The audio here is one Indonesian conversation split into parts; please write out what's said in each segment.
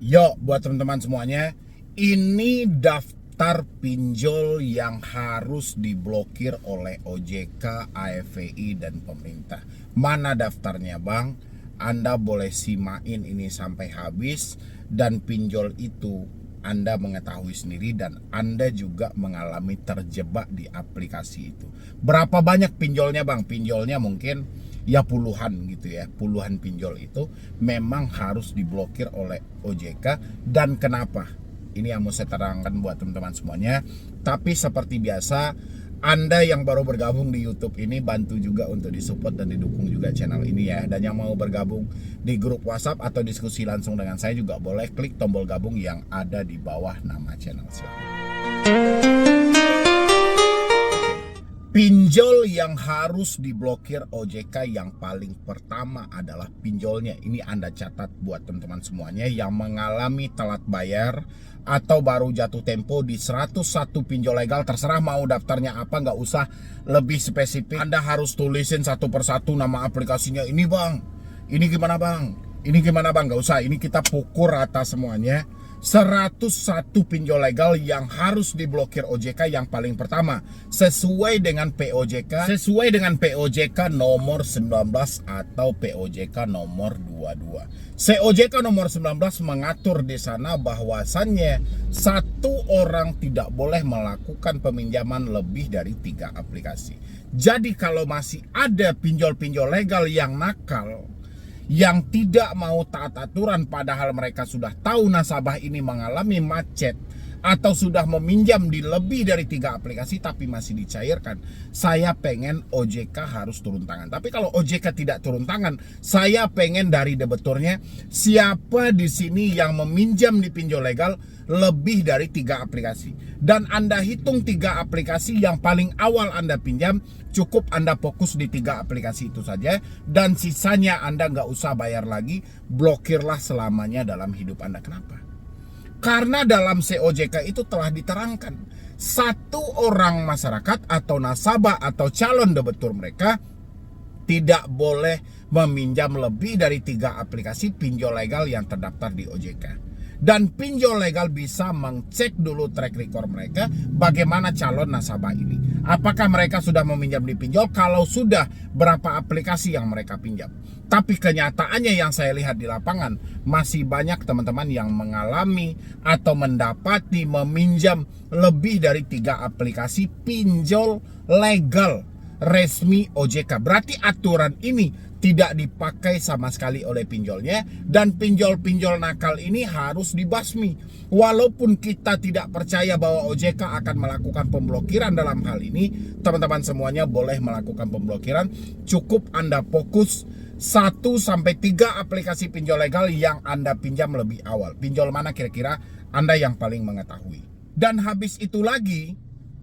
Yo, buat teman-teman semuanya, ini daftar pinjol yang harus diblokir oleh OJK, AFVI, dan pemerintah. Mana daftarnya, Bang? Anda boleh simain ini sampai habis, dan pinjol itu Anda mengetahui sendiri dan Anda juga mengalami terjebak di aplikasi itu. Berapa banyak pinjolnya, Bang? Pinjolnya mungkin ya puluhan gitu ya, puluhan pinjol itu memang harus diblokir oleh OJK. Dan kenapa? Ini yang mau saya terangkan buat teman-teman semuanya. Tapi seperti biasa, Anda yang baru bergabung di YouTube ini bantu juga untuk disupport dan didukung juga channel ini ya. Dan yang mau bergabung di grup WhatsApp atau diskusi langsung dengan saya juga boleh klik tombol gabung yang ada di bawah nama channel. Pinjol yang harus diblokir OJK yang paling pertama adalah pinjolnya. Ini Anda catat buat teman-teman semuanya yang mengalami telat bayar atau baru jatuh tempo di 101 pinjol legal. Terserah mau daftarnya apa, nggak usah lebih spesifik. Anda harus tulisin satu persatu nama aplikasinya. Ini Bang, ini gimana Bang? Ini gimana Bang? Nggak usah, ini kita pukul rata semuanya. 101 pinjol legal yang harus diblokir OJK yang paling pertama sesuai dengan POJK nomor 19 atau POJK nomor 22. COJK nomor 19 mengatur di sana bahwasannya satu orang tidak boleh melakukan peminjaman lebih dari 3 aplikasi. Jadi kalau masih ada pinjol-pinjol legal yang nakal, yang tidak mau taat aturan padahal mereka sudah tahu nasabah ini mengalami macet atau sudah meminjam di lebih dari 3 aplikasi tapi masih dicairkan, saya pengen OJK harus turun tangan. Tapi kalau OJK tidak turun tangan, saya pengen dari debeturnya siapa di sini yang meminjam di pinjol legal lebih dari 3 aplikasi. Dan Anda hitung 3 aplikasi yang paling awal Anda pinjam, cukup Anda fokus di 3 aplikasi itu saja. Dan sisanya Anda nggak usah bayar lagi, blokirlah selamanya dalam hidup Anda. Kenapa? Karena dalam COJK itu telah diterangkan, satu orang masyarakat atau nasabah atau calon debitur mereka tidak boleh meminjam lebih dari 3 aplikasi pinjol legal yang terdaftar di OJK. Dan pinjol legal bisa mengcek dulu track record mereka bagaimana calon nasabah ini. Apakah mereka sudah meminjam di pinjol? Kalau sudah, berapa aplikasi yang mereka pinjam? Tapi kenyataannya yang saya lihat di lapangan, masih banyak teman-teman yang mengalami atau mendapati meminjam lebih dari 3 aplikasi pinjol legal resmi OJK. Berarti aturan ini tidak dipakai sama sekali oleh pinjolnya, dan pinjol-pinjol nakal ini harus dibasmi. Walaupun kita tidak percaya bahwa OJK akan melakukan pemblokiran dalam hal ini, teman-teman semuanya boleh melakukan pemblokiran. Cukup Anda fokus 1-3 aplikasi pinjol legal yang Anda pinjam lebih awal. Pinjol mana kira-kira Anda yang paling mengetahui. Dan habis itu lagi,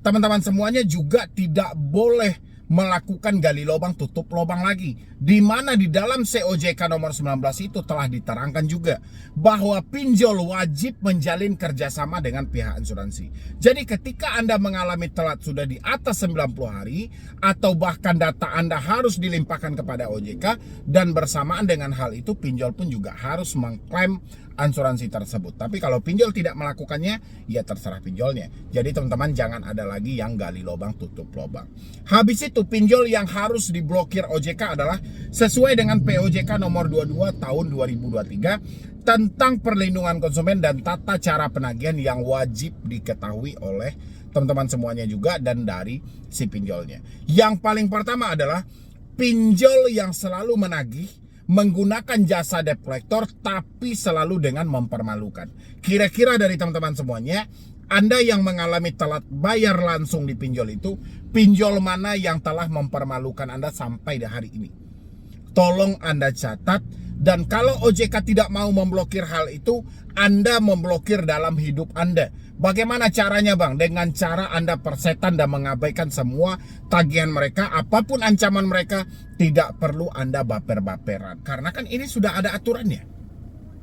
teman-teman semuanya juga tidak boleh melakukan gali lubang tutup lubang lagi, di mana di dalam COJK nomor 19 itu telah diterangkan juga bahwa pinjol wajib menjalin kerjasama dengan pihak asuransi. Jadi ketika Anda mengalami telat sudah di atas 90 hari atau bahkan data Anda harus dilimpahkan kepada OJK, dan bersamaan dengan hal itu pinjol pun juga harus mengklaim asuransi tersebut. Tapi kalau pinjol tidak melakukannya, ya terserah pinjolnya. Jadi teman-teman jangan ada lagi yang gali lubang tutup lubang. Habis itu pinjol yang harus diblokir OJK adalah sesuai dengan POJK nomor 22 tahun 2023 tentang perlindungan konsumen dan tata cara penagihan yang wajib diketahui oleh teman-teman semuanya juga dan dari si pinjolnya. Yang paling pertama adalah pinjol yang selalu menagih menggunakan jasa debt collector tapi selalu dengan mempermalukan. Kira-kira dari teman-teman semuanya, Anda yang mengalami telat bayar langsung di pinjol itu, pinjol mana yang telah mempermalukan Anda sampai di hari ini? Tolong Anda catat. Dan kalau OJK tidak mau memblokir hal itu, Anda memblokir dalam hidup Anda. Bagaimana caranya Bang? Dengan cara Anda persetan dan mengabaikan semua tagihan mereka, apapun ancaman mereka, tidak perlu Anda baper-baperan. Karena kan ini sudah ada aturannya,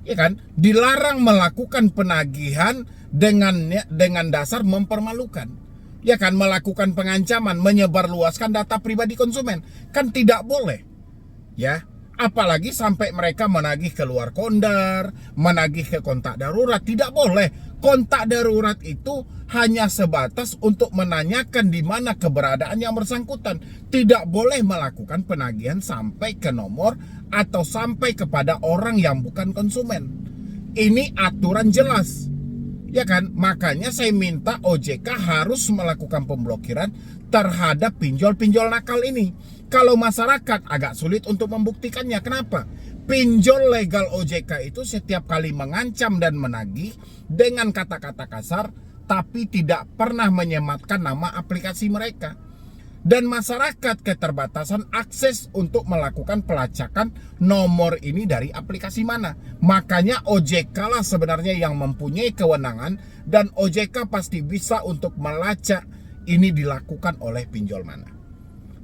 ya kan? Dilarang melakukan penagihan dengan dasar mempermalukan, ya kan? Melakukan pengancaman, menyebarluaskan data pribadi konsumen, kan tidak boleh, ya. Apalagi sampai mereka menagih keluar kondar, menagih ke kontak darurat. Tidak boleh. Kontak darurat itu hanya sebatas untuk menanyakan di mana keberadaan yang bersangkutan. Tidak boleh melakukan penagihan sampai ke nomor atau sampai kepada orang yang bukan konsumen. Ini aturan jelas. Ya kan? Makanya saya minta OJK harus melakukan pemblokiran terhadap pinjol-pinjol nakal ini. Kalau masyarakat agak sulit untuk membuktikannya. Kenapa? Pinjol legal OJK itu setiap kali mengancam dan menagih dengan kata-kata kasar, tapi tidak pernah menyematkan nama aplikasi mereka. Dan masyarakat keterbatasan akses untuk melakukan pelacakan nomor ini dari aplikasi mana. Makanya OJK lah sebenarnya yang mempunyai kewenangan, dan OJK pasti bisa untuk melacak ini dilakukan oleh pinjol mana.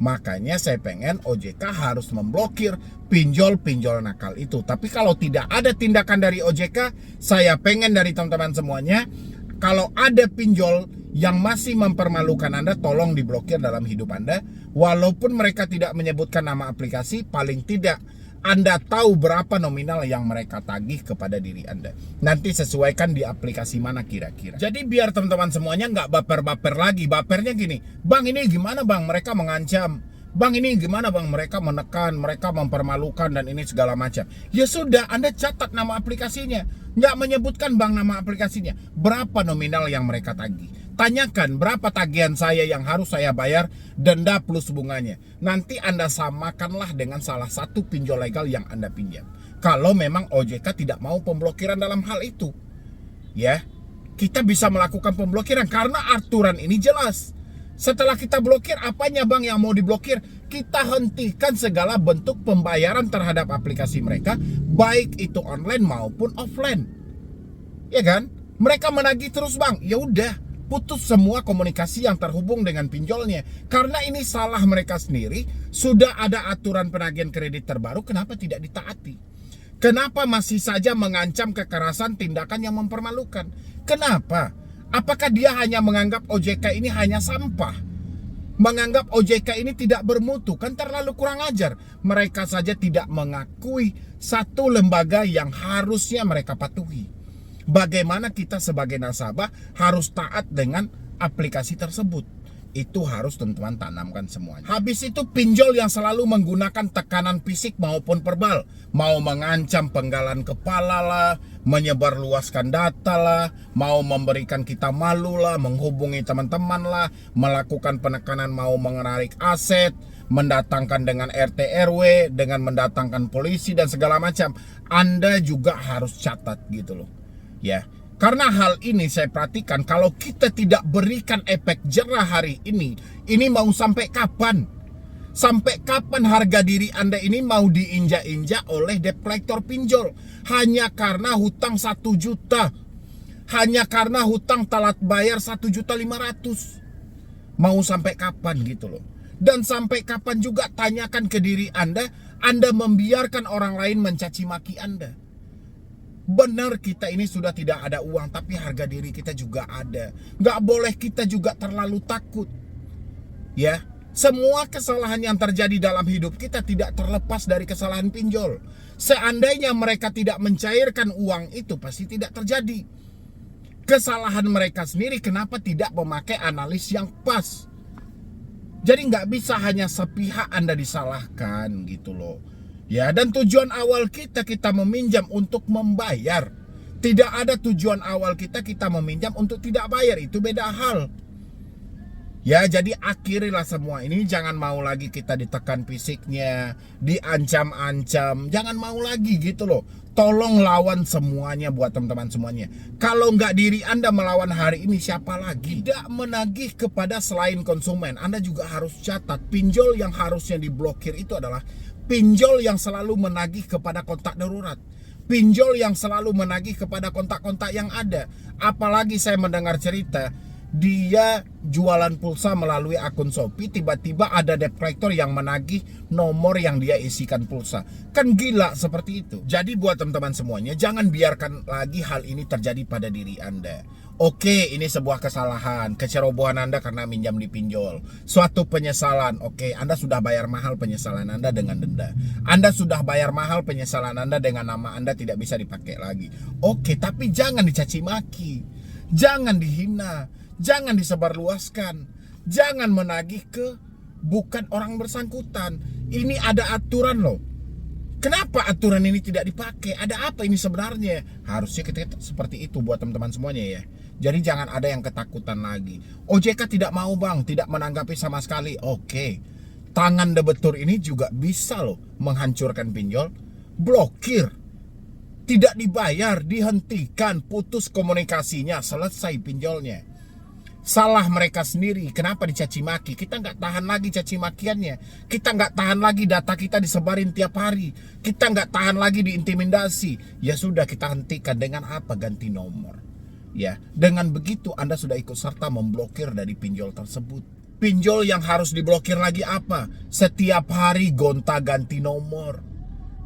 Makanya saya pengen OJK harus memblokir pinjol-pinjol nakal itu. Tapi kalau tidak ada tindakan dari OJK, saya pengen dari teman-teman semuanya, kalau ada pinjol yang masih mempermalukan Anda, tolong diblokir dalam hidup Anda. Walaupun mereka tidak menyebutkan nama aplikasi, paling tidak Anda tahu berapa nominal yang mereka tagih kepada diri Anda. Nanti sesuaikan di aplikasi mana kira-kira. Jadi biar teman-teman semuanya nggak baper-baper lagi. Bapernya gini, bang ini gimana bang, mereka mengancam. Bang ini gimana bang, mereka menekan, mereka mempermalukan dan ini segala macam. Ya sudah, Anda catat nama aplikasinya. Nggak menyebutkan bang nama aplikasinya. Berapa nominal yang mereka tagih. Tanyakan berapa tagihan saya yang harus saya bayar, denda plus bunganya. Nanti Anda samakanlah dengan salah satu pinjol legal yang Anda pinjam. Kalau memang OJK tidak mau pemblokiran dalam hal itu, ya, kita bisa melakukan pemblokiran karena aturan ini jelas. Setelah kita blokir, apanya bang yang mau diblokir? Kita hentikan segala bentuk pembayaran terhadap aplikasi mereka, baik itu online maupun offline. Ya kan? Mereka menagih terus bang, ya udah, putus semua komunikasi yang terhubung dengan pinjolnya. Karena ini salah mereka sendiri. Sudah ada aturan penagihan kredit terbaru, kenapa tidak ditaati? Kenapa masih saja mengancam kekerasan, tindakan yang mempermalukan? Kenapa? Apakah dia hanya menganggap OJK ini hanya sampah? Menganggap OJK ini tidak bermutu? Kan terlalu kurang ajar. Mereka saja tidak mengakui satu lembaga yang harusnya mereka patuhi. Bagaimana kita sebagai nasabah harus taat dengan aplikasi tersebut? Itu harus teman-teman tanamkan semuanya. Habis itu pinjol yang selalu menggunakan tekanan fisik maupun verbal. Mau mengancam penggalan kepala lah, menyebarluaskan data lah, mau memberikan kita malu lah, menghubungi teman-teman lah, melakukan penekanan mau menarik aset, mendatangkan dengan RT RW, dengan mendatangkan polisi dan segala macam. Anda juga harus catat gitu loh. Ya, karena hal ini saya perhatikan, kalau kita tidak berikan efek jerah hari ini mau sampai kapan? Sampai kapan harga diri Anda ini mau diinjak-injak oleh debt collector pinjol? Hanya karena hutang 1 juta. Hanya karena hutang telat bayar 1.500.000. Mau sampai kapan gitu loh? Dan sampai kapan juga tanyakan ke diri Anda membiarkan orang lain mencaci maki Anda. Benar kita ini sudah tidak ada uang, tapi harga diri kita juga ada. Nggak boleh kita juga terlalu takut. Ya, semua kesalahan yang terjadi dalam hidup kita tidak terlepas dari kesalahan pinjol. Seandainya mereka tidak mencairkan uang itu, pasti tidak terjadi. Kesalahan mereka sendiri, kenapa tidak memakai analis yang pas? Jadi nggak bisa hanya sepihak Anda disalahkan gitu loh. Ya, dan tujuan awal kita meminjam untuk membayar. Tidak ada tujuan awal kita meminjam untuk tidak bayar. Itu beda hal. Ya, jadi akhirilah semua ini. Jangan mau lagi kita ditekan fisiknya, diancam-ancam. Jangan mau lagi gitu loh. Tolong lawan semuanya buat teman-teman semuanya. Kalau nggak diri Anda melawan hari ini, siapa lagi? Tidak menagih kepada selain konsumen. Anda juga harus catat, pinjol yang harusnya diblokir itu adalah pinjol yang selalu menagih kepada kontak darurat. Pinjol yang selalu menagih kepada kontak-kontak yang ada. Apalagi saya mendengar cerita, dia jualan pulsa melalui akun Shopee, tiba-tiba ada debt collector yang menagih nomor yang dia isikan pulsa. Kan gila seperti itu. Jadi buat teman-teman semuanya, jangan biarkan lagi hal ini terjadi pada diri Anda. Oke, ini sebuah kesalahan, kecerobohan Anda karena minjam di pinjol. Suatu penyesalan, oke, Anda sudah bayar mahal penyesalan Anda dengan denda. Anda sudah bayar mahal penyesalan Anda dengan nama Anda tidak bisa dipakai lagi. Oke, tapi jangan dicaci maki. Jangan dihina. Jangan disebarluaskan. Jangan menagih ke bukan orang bersangkutan. Ini ada aturan loh. Kenapa aturan ini tidak dipakai? Ada apa ini sebenarnya? Harusnya kita seperti itu buat teman-teman semuanya ya. Jadi jangan ada yang ketakutan lagi. OJK tidak mau bang, tidak menanggapi sama sekali. Oke, tangan debetur ini juga bisa loh menghancurkan pinjol. Blokir, tidak dibayar, dihentikan, putus komunikasinya, selesai pinjolnya. Salah mereka sendiri. Kenapa dicaci maki? Kita nggak tahan lagi caci makiannya. Kita nggak tahan lagi data kita disebarin tiap hari. Kita nggak tahan lagi diintimidasi. Ya sudah, kita hentikan. Dengan apa? Ganti nomor. Ya, dengan begitu Anda sudah ikut serta memblokir dari pinjol tersebut. Pinjol yang harus diblokir lagi apa? Setiap hari gonta-ganti nomor.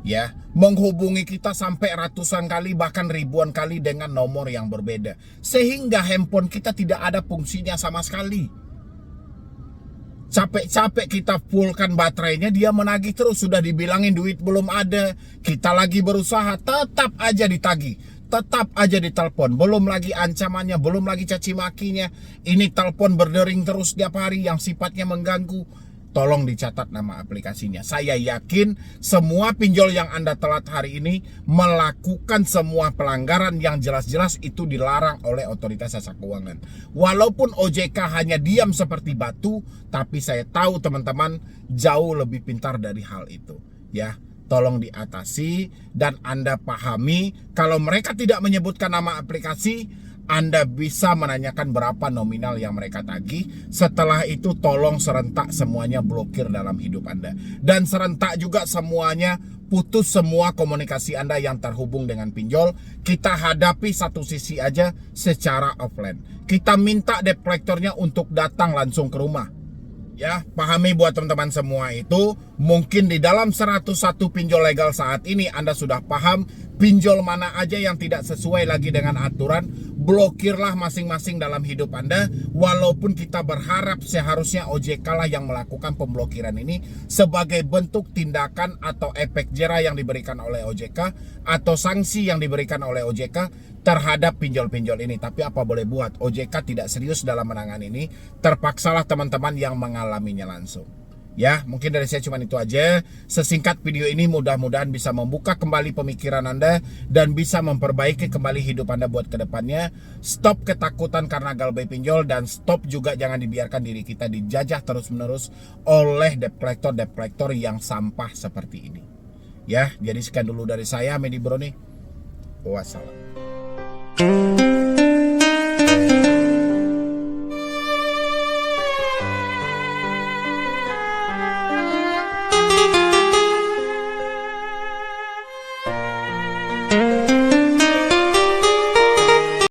Ya, menghubungi kita sampai ratusan kali bahkan ribuan kali dengan nomor yang berbeda, sehingga handphone kita tidak ada fungsinya sama sekali. Capek-capek kita fullkan baterainya, dia menagih terus. Sudah dibilangin duit belum ada, kita lagi berusaha, tetap aja ditagih, tetap aja ditelepon. Belum lagi ancamannya, belum lagi caci makinya. Ini telepon berdering terus tiap hari yang sifatnya mengganggu. Tolong dicatat nama aplikasinya. Saya yakin semua pinjol yang Anda telat hari ini melakukan semua pelanggaran yang jelas-jelas itu dilarang oleh otoritas jasa keuangan. Walaupun OJK hanya diam seperti batu, tapi saya tahu teman-teman jauh lebih pintar dari hal itu. Ya, tolong diatasi dan Anda pahami kalau mereka tidak menyebutkan nama aplikasi, Anda bisa menanyakan berapa nominal yang mereka tagih. Setelah itu tolong serentak semuanya blokir dalam hidup Anda. Dan serentak juga semuanya putus semua komunikasi Anda yang terhubung dengan pinjol. Kita hadapi satu sisi aja secara offline. Kita minta debt collectornya untuk datang langsung ke rumah. Ya, pahami buat teman-teman semua itu. Mungkin di dalam 101 pinjol legal saat ini Anda sudah paham pinjol mana aja yang tidak sesuai lagi dengan aturan. Blokirlah masing-masing dalam hidup Anda. Walaupun kita berharap seharusnya OJK lah yang melakukan pemblokiran ini sebagai bentuk tindakan atau efek jera yang diberikan oleh OJK atau sanksi yang diberikan oleh OJK terhadap pinjol-pinjol ini. Tapi apa boleh buat, OJK tidak serius dalam menangani ini. Terpaksalah teman-teman yang mengalaminya langsung. Ya, mungkin dari saya cuma itu aja. Sesingkat video ini mudah-mudahan bisa membuka kembali pemikiran Anda dan bisa memperbaiki kembali hidup Anda buat kedepannya. Stop ketakutan karena galbay pinjol dan stop juga jangan dibiarkan diri kita dijajah terus-menerus oleh debt collector yang sampah seperti ini. Ya, jadi sekian dulu dari saya, Medi Broni. Wassalam.